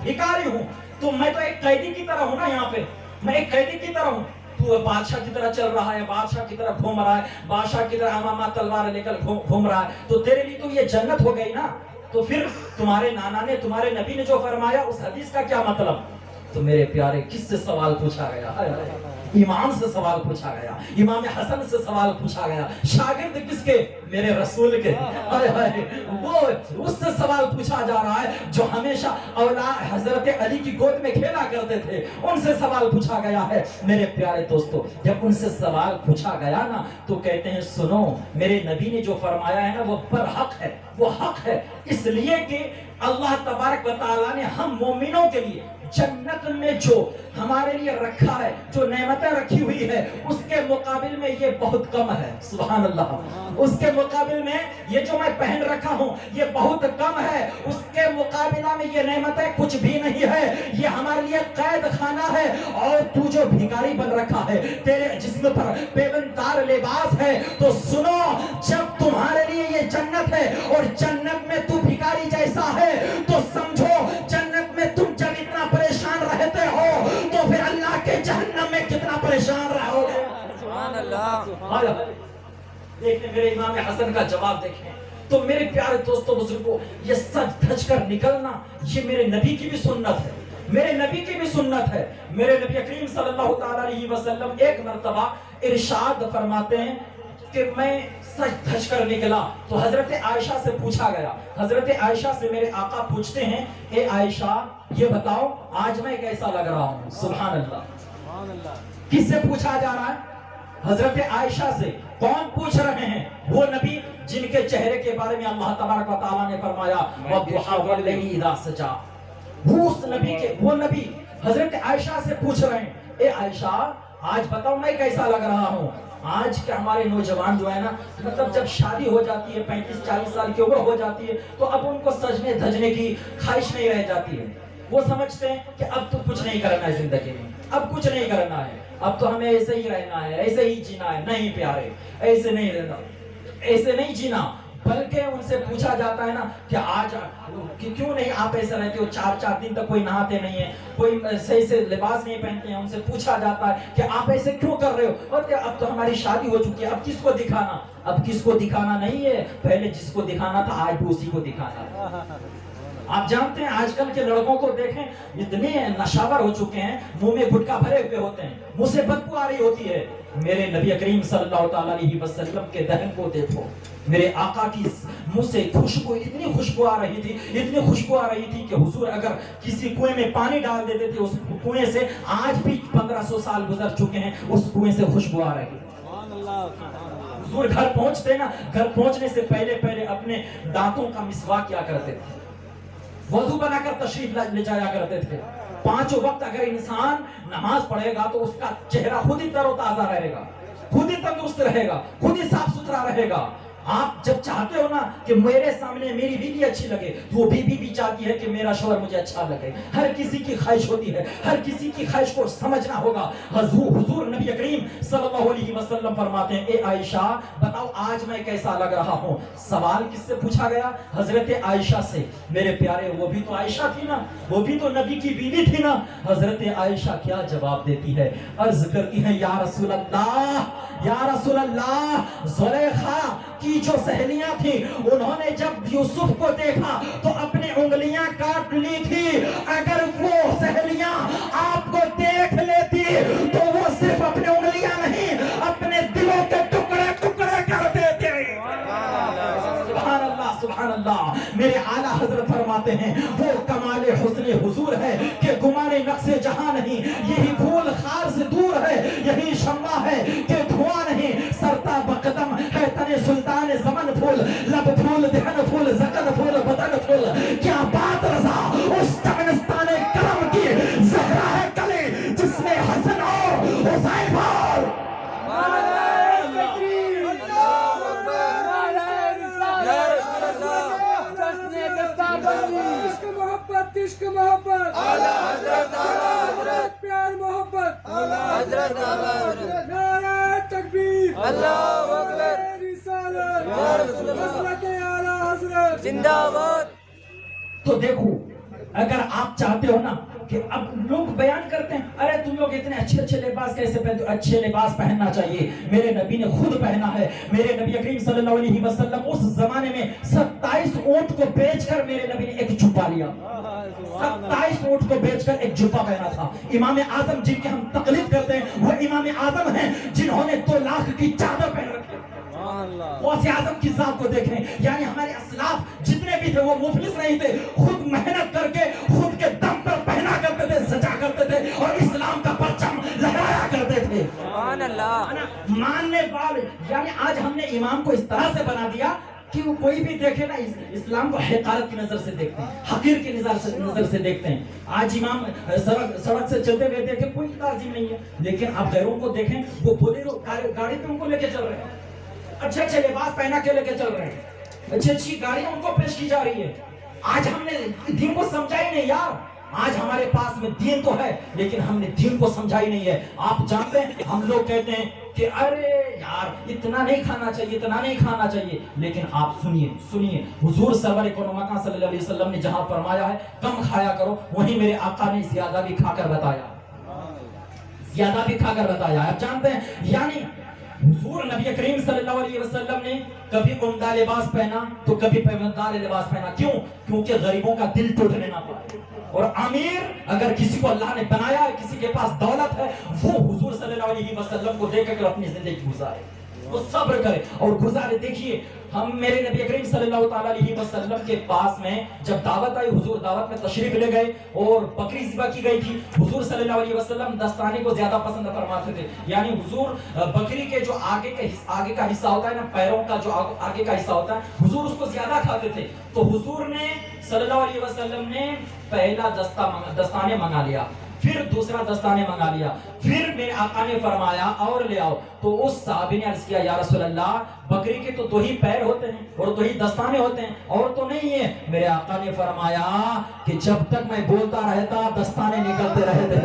भिखारी हूँ, तो मैं तो एक कैदी की तरह हूँ ना यहाँ पे, मैं एक कैदी की तरह हूँ। तू बादशाह की तरह चल रहा है, बादशाह की तरह घूम रहा है, बादशाह की तरह अमामा तलवार लेकर घूम रहा है, तो तेरे लिए तो ये जन्नत हो गई ना। तो फिर तुम्हारे नाना ने, तुम्हारे नबी ने जो फरमाया उस हदीस का क्या मतलब? तो मेरे प्यारे, किससे सवाल पूछा गया? हाय हाय, इमाम से सवाल पूछा गया, इमाम हसन से सवाल पूछा गया। शागिर्द किसके? मेरे रसूल के। हाय हाय, वो उससे सवाल पूछा जा रहा है जो हमेशा औलाद हजरत अली की गोद में खेला करते थे, उनसे सवाल पूछा गया है। मेरे प्यारे दोस्तों, जब उनसे सवाल पूछा गया ना, तो कहते हैं सुनो, मेरे नबी ने जो फरमाया है ना, वो बरहक है, वो हक है। इसलिए कि अल्लाह तबारक व तआला ने हम मोमिनों के लिए जन्नत में जो हमारे लिए रखा है, जो नेमतें रखी हुई है, उसके मुकाबिल में ये बहुत कम है। सुभान अल्लाह। उसके मुकाबिल में ये जो मैं पहन रखा हूँ ये बहुत कम है, उसके मुकाबिला में ये नेमतें कुछ भी नहीं है। ये हमारे लिए कैद खाना है। और तू जो भिखारी बन रखा है, तेरे जिस्म पर पेवनदार लिबास है, तो सुनो, जब तुम्हारे लिए ये जन्नत है और जन्नत में तू भिखारी जैसा है, तो समझो जन्नत में तुम जब इतना परेशान रहते हो, तो फिर अल्लाह के जहन्नम में कितना परेशान रहोगे। सुभान अल्लाह। देखने मेरे इमाम हसन का जवाब देखें। तो मेरे प्यारे दोस्तों बुजुर्गों, ये सज धज कर निकलना, ये मेरे नबी की भी सुन्नत है, मेरे नबी की भी सुन्नत है। मेरे नबी करीम सल्लल्लाहु अलैहि वसल्लम एक मर्तबा इरशाद फरमाते हैं कि मैं सज धज कर निकला, तो हजरत आयशा से पूछा गया, हजरत आयशा से मेरे आका पूछते हैं, ए आयशा ये बताओ आज मैं कैसा लग रहा हूँ? सुभान अल्लाह। किससे पूछा जा रहा है? हजरत आयशा से। कौन पूछ रहे हैं? वो नबी जिनके चेहरे के बारे में अल्लाह तबारक व तआला ने फरमाया वद्दुहा वल्लैली इज़ा सजा। उस नबी के, वो नबी हजरत आयशा से पूछ रहे हैं, ए आयशा आज बताओ मैं कैसा लग रहा हूँ? आज के हमारे नौजवान जो है ना, मतलब जब शादी हो जाती है, 35-40 साल की उम्र हो जाती है, तो अब उनको सजने धजने की ख्वाहिश नहीं रह जाती है। वो समझते हैं कि अब तो कुछ नहीं करना है जिंदगी में, अब कुछ नहीं करना है, अब तो हमें ऐसे ही रहना है, ऐसे ही जीना है। नहीं प्यारे, ऐसे नहीं रहना, ऐसे नहीं जीना। बल्कि उनसे पूछा जाता है ना कि आज कि क्यों नहीं आप ऐसे रहते हो, 4-4 दिन तक कोई नहाते नहीं है, कोई सही से लिबास नहीं पहनते हैं। उनसे पूछा जाता है कि आप ऐसे क्यों कर रहे हो? और अब तो हमारी शादी हो चुकी है, अब किसको दिखाना? अब किसको दिखाना नहीं है, पहले जिसको दिखाना था आज भी उसी को दिखाना है। आप जानते हैं आजकल के लड़कों को देखें, इतने नशावर हो चुके हैं, मुंह में गुटखा भरे हुए होते हैं, मुंह से बदबू आ रही होती है। मेरे नबी करीम सल्लल्लाहु अलैहि वसल्लम के दहन को देखो, मेरे आका की मुंह से खुशबू, इतनी खुशबू आ रही थी, इतनी खुशबू आ रही थी कि हुजूर अगर किसी कुएं में पानी डाल देते थे, उस कुएं से आज भी 1500 साल गुजर चुके हैं, उस कुएं से खुशबू आ रही है। हुजूर घर पहुंचते ना, घर पहुंचने से पहले पहले अपने दांतों का मिसवाक किया करते थे, वजू बनाकर तशरीफ ले जाया करते थे। 5 वक्त अगर इंसान नमाज पढ़ेगा तो उसका चेहरा खुद ही तरोताजा रहेगा, खुद ही तंदुरुस्त रहेगा, खुद ही साफ सुथरा रहेगा। आप जब चाहते हो ना कि मेरे सामने मेरी बीवी अच्छी लगे, तो वो बीवी भी चाहती है कि मेरा शौहर मुझे अच्छा लगे। हर किसी की ख्वाहिश होती है, हर किसी की ख्वाहिश को समझना होगा। हुजूर नबी करीम सल्लल्लाहु अलैहि वसल्लम फरमाते हैं, ए आयशा बताओ आज मैं कैसा लग रहा हूँ? सवाल किससे पूछा गया? हजरत आयशा से। मेरे प्यारे, वो भी तो आयशा थी ना, वो भी तो नबी की बीवी थी ना। हजरत आयशा क्या जवाब देती है? अर्ज करती है, या रसूल अल्लाह, या रसूल अल्लाह, ज़ुलेखा की जो सहेलियां थी, उन्होंने जब यूसुफ को देखा तो अपनी उंगलियां काट ली थी। अगर वो सहेलियां आपको देख लेती तो वो सिर्फ अपनी उंगलियां नहीं, अपने दिलों के टुकड़े टुकड़े कर देते। सुभान अल्लाह, सुभान अल्लाह। मेरे आला हजरत फरमाते हैं, वो कमाले हुस्ने हुजूर है कि गुमाने नक्शे जहां नहीं, यही फूल खार से दूर है, यही शम्मा है कि धुआं नहीं, सरता बकदम है तने सुल्तान ज़मन फूल, लब फूल, दहन फूल, ज़कन फूल, बदन फूल। क्या बात रज़ा उस तमनस्ताने करम की, ज़हरा है कली जिसने हसन और हुसैन और इश्क मोहब्बत, आला हज़रत, आला हज़रत, प्यार मोहब्बत, आला हज़रत, आला हज़रत, नारे तकबीर, अल्लाहु अकबर, रिसालत, या रसूल अल्लाह, आला हज़रत जिंदाबाद। तो देखो अगर आप चाहते हो ना कि अब लोग बयान करते हैं, अरे तुम लोग इतने अच्छे अच्छे लिबास कैसे पहनते हो? अच्छे लिबास पहनना चाहिए, मेरे नबी ने खुद पहना है। मेरे नबी करीम सल्लल्लाहु अलैहि वसल्लम उस जमाने में 27 ऊंट को बेचकर मेरे नबी ने एक जुब्बा लिया। 27 ऊंट को बेचकर एक जुब्बा पहना था। इमाम आजम जिनकी हम तकलीद करते हैं वो इमाम आजम हैं जिन्होंने 2 लाख की चादर पहन रखी है। गौसे आजम की जात को देखें, यानी हमारे अस्लाफ जितने भी थे वो मुफलिस नहीं थे, खुद मेहनत करके खुद के दम पर पहना करते थे, सजा करते थे और इस्लाम का परचम लहराया करते थे। सुभान अल्लाह। मानने वाले, यानी आज हमने इमाम को इस तरह से बना दिया कि वो कोई भी देखे ना इस्लाम को हक़ारत की नजर से देखते हैं, हकीर की नजर से देखते हैं। आज इमाम सड़क से चलते हुए देखे कोई ताज़ीम नहीं है, लेकिन आप गैरों को देखें वो बोलेरो गाड़ी पे उनको लेके चल रहे हैं, अच्छे अच्छे लिबास पहना के लेके चल रहे हैं, अच्छी अच्छी गाड़ियां उनको पेश की जा रही है। आज हमने दीन को समझा ही नहीं यार। आज हमारे पास में दीन तो है लेकिन हमने दीन को समझा ही नहीं है। आप जानते हैं हम लोग कहते हैं कि अरे यार इतना नहीं खाना चाहिए, इतना नहीं खाना चाहिए, लेकिन आप सुनिए हुजूर सरवर कोनोमका सल्लल्लाहु अलैहि वसल्लम ने जहां फरमाया है कम खाया करो, वहीं मेरे आका ने ज्यादा भी खाकर बताया, ज्यादा भी खाकर बताया। आप जानते हैं यानी हुजूर नबी करीम सल्लल्लाहु अलैहि वसल्लम ने कभी उम्दा लिबास पहना तो कभी पैबंदार लिबास पहना। क्यों? क्योंकि गरीबों का दिल टूटने ना पाए। और अमीर अगर किसी को अल्लाह ने बनाया है, किसी के पास दौलत है, वो हुजूर सल्लल्लाहु अलैहि वसल्लम को देखकर अपनी जिंदगी गुजारे, वो सब्र करे और गुजारे। देखिए हम मेरे नबी करीम सल्लल्लाहु अलैहि वसल्लम के पास में जब दावत आई, हुजूर दावत में तशरीफ ले गए और बकरी ज़िबा की गई थी। हुजूर सल्लल्लाहु अलैहि वसल्लम दस्ताने को ज्यादा पसंद फरमाते थे, यानी हुजूर बकरी के जो आगे का हिस्सा होता है ना, पैरों का जो आगे का हिस्सा होता है, हुजूर उसको ज्यादा खाते थे। तो हुजूर ने सल्लल्लाहु अलैहि वसल्लम ने पहला दस्ताने मंगा लिया, फिर दूसरा दस्ताने मंगा लिया, फिर मेरे आका ने फरमाया और ले आओ। तो उस साहबी ने अर्ज किया या रसूल अल्लाह, बकरी के तो 2 ही पैर होते हैं और 2 ही दस्ताने होते हैं और तो नहीं है। मेरे आका ने फरमाया कि जब तक मैं बोलता रहता दस्ताने निकलते रहते।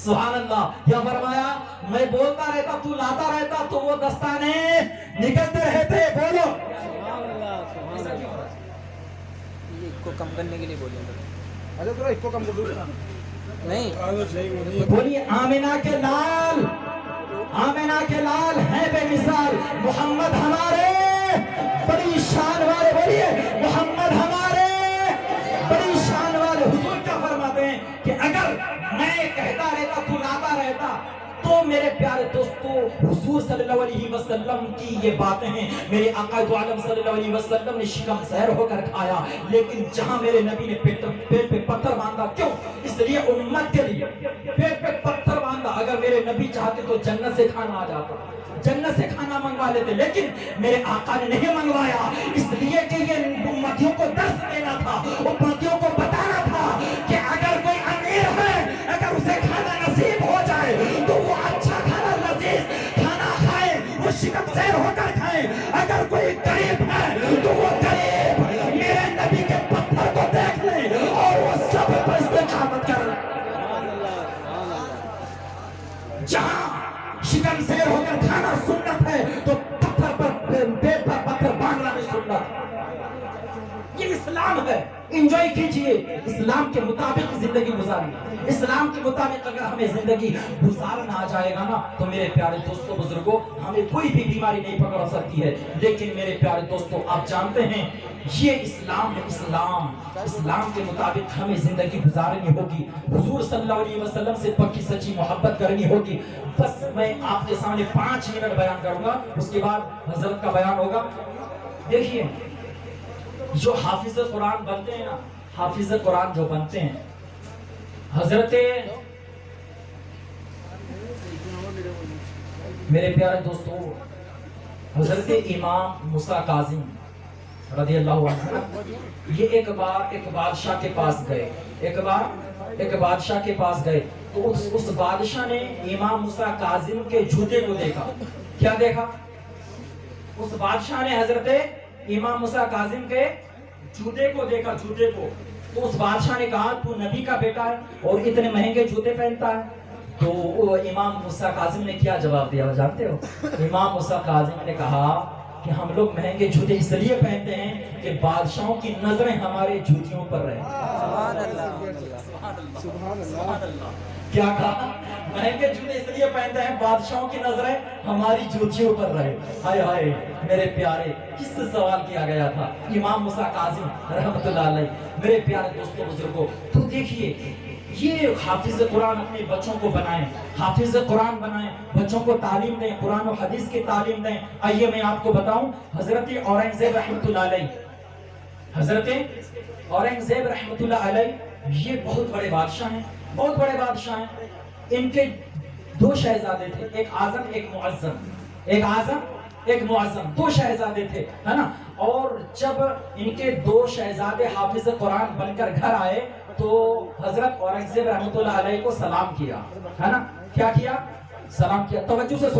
सुभान अल्लाह। या फरमाया मैं बोलता रहता तू लाता रहता तो वो दस्ताने निकलते रहते। बोलो इसको कम करने के लिए बोले अरे थोड़ा इसको कम कर दो नहीं। बोलिए आमिना के लाल, आमिना के लाल है बेमिसाल मोहम्मद हमारे, बड़ी शान वाले। बोलिए मोहम्मद हमारे बड़ी शान वाले। हुजूर क्या फरमाते हैं कि अगर मैं कहता रहता तू लाता रहता तो मेरे प्यारे दोस्तों हुजूर सल्लल्लाहु अलैहि वसल्लम की ये बातें हैं। मेरे आका दो आलम सल्लल्लाहु अलैहि वसल्लम ने शिकम सैर होकर खाया, लेकिन जहां मेरे नबी ने पेट पे पत्थर बांधा, क्यों? इसलिए उम्मत के लिए पेट पे पत्थर बांधा। अगर मेरे नबी चाहते तो जन्नत से खाना आ जाता, जन्नत से खाना मंगवा लेते, लेकिन मेरे आका ने नहीं मंगवाया, इसलिए कि ये उम्मतियों को दर्श देना था, उम्मतियों को बताना था कि अगर कोई अमीर है, अगर उसे खाना नसीब हो जाए तो वो अच्छा खाना लजीज खाना खाए, वो शिकम सैर होकर खाए। अगर कोई गरीब है तो वो गरीब मेरे नबी के पत्थर को देख ले और वो सब पर इस्तेकामत कर ले। जहां शिकम सैर होकर खाना सुन्नत है तो पत्थर पर पेट पर पत्थर बांधना भी सुन्नत। ये इस्लाम है, एंजॉय कीजिए, इस्लाम के मुताबिक जिंदगी गुजारिए। इस्लाम के मुताबिक अगर हमें जिंदगी गुजारना आ जाएगा ना तो मेरे प्यारे दोस्तों बुजुर्गों हमें कोई भी बीमारी नहीं पकड़ सकती है। लेकिन मेरे प्यारे दोस्तों आप जानते हैं ये इस्लाम है, इस्लाम के मुताबिक हमें जिंदगी गुजारनी होगी, हुजूर सल्लल्लाहु अलैहि वसल्लम से पक्की सच्ची मोहब्बत करनी होगी। बस मैं आपके सामने 5 मिनट बयान करूंगा, उसके बाद हजरत का बयान होगा। देखिए जो हाफिज कुरान बनते हैं ना, हाफिज कुरान जो बनते हैं, हजरत मेरे प्यारे दोस्तों हजरत इमाम मूसा काजिम रज़ी अल्लाहु अन्हु ये एक बार एक बादशाह के पास गए, एक बादशाह के पास गए तो उस बादशाह ने इमाम मूसा काजिम के जूते को देखा। क्या देखा? उस बादशाह ने हजरत इमाम मूसा काजिम के जूते को देखा, जूते को। तो उस बादशाह ने कहा तू नबी का बेटा है और इतने महंगे जूते पहनता है। तो इमाम मूसा काजिम ने क्या जवाब दिया जानते हो? इमाम मूसा काजिम ने कहा کہ ہم لوگ مہنگے جوتے اس لیے پہنتے ہیں کہ بادشاہوں کی نظریں ہمارے جوتیوں پر رہیں. سبحان اللہ سبحان اللہ. کیا کہا؟ مہنگے جوتے اس لیے پہنتے ہیں بادشاہوں کی نظریں ہماری جوتیوں پر رہے. ہائے ہائے میرے پیارے، کس سے سوال کیا گیا تھا؟ امام موسیٰ کاظم رحمۃ اللہ علیہ. میرے پیارے دوستوں بزرگوں، تو دیکھیے یہ حافظ قرآن اپنے بچوں کو بنائیں، حافظ قرآن بنائیں، بچوں کو تعلیم دیں، قرآن و حدیث کی تعلیم دیں. آئیے میں آپ کو بتاؤں، حضرت اورنگزیب رحمۃ اللہ علیہ، حضرت اورنگزیب رحمۃ اللہ علیہ یہ بہت بڑے بادشاہ ہیں، بہت بڑے بادشاہ ہیں. ان کے دو شہزادے تھے، ایک اعظم ایک معظم، ایک اعظم ایک معظم، دو شہزادے تھے، ہے نا. اور جب ان کے دو شہزادے حافظ قرآن بن کر گھر آئے تو حضرت اورنگزیب رحمۃ اللہ علیہ کو سلام کیا، ہے نا. کیا کیا؟ سلام کیا. توجہ سے